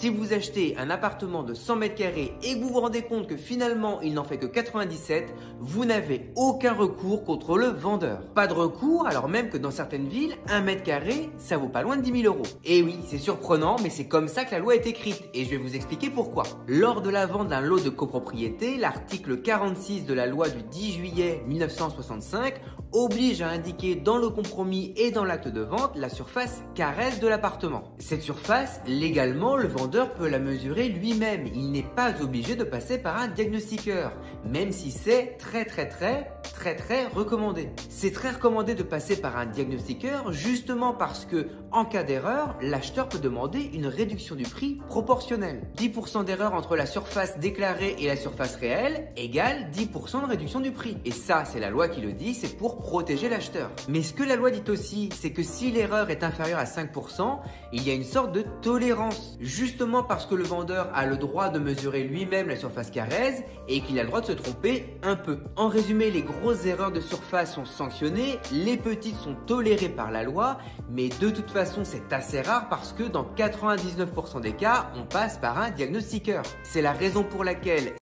Si vous achetez un appartement de 100 mètres carrés et que vous vous rendez compte que finalement il n'en fait que 97, vous n'avez aucun recours contre le vendeur. Pas de recours alors même que dans certaines villes, 1 mètre carré, ça vaut pas loin de 10 000 euros. Et oui, c'est surprenant, mais c'est comme ça que la loi est écrite et je vais vous expliquer pourquoi. Lors de la vente d'un lot de copropriété, l'article 46 de la loi du 10 juillet 1965 oblige à indiquer dans le compromis et dans l'acte de vente la surface carrée de l'appartement. Cette surface, légalement, le vendeur peut la mesurer lui-même. Il n'est pas obligé de passer par un diagnostiqueur, même si c'est très recommandé. C'est très recommandé de passer par un diagnostiqueur justement parce que, en cas d'erreur, l'acheteur peut demander une réduction du prix proportionnelle. 10% d'erreur entre la surface déclarée et la surface réelle égale 10% de réduction du prix. Et ça, c'est la loi qui le dit, c'est pour protéger l'acheteur. Mais ce que la loi dit aussi, c'est que si l'erreur est inférieure à 5%, il y a une sorte de tolérance. Justement parce que le vendeur a le droit de mesurer lui-même la surface carrée et qu'il a le droit de se tromper un peu. En résumé, les grosses erreurs de surface sont sanctionnées, les petites sont tolérées par la loi, mais de toute façon, c'est assez rare parce que dans 99% des cas, on passe par un diagnostiqueur. C'est la raison pour laquelle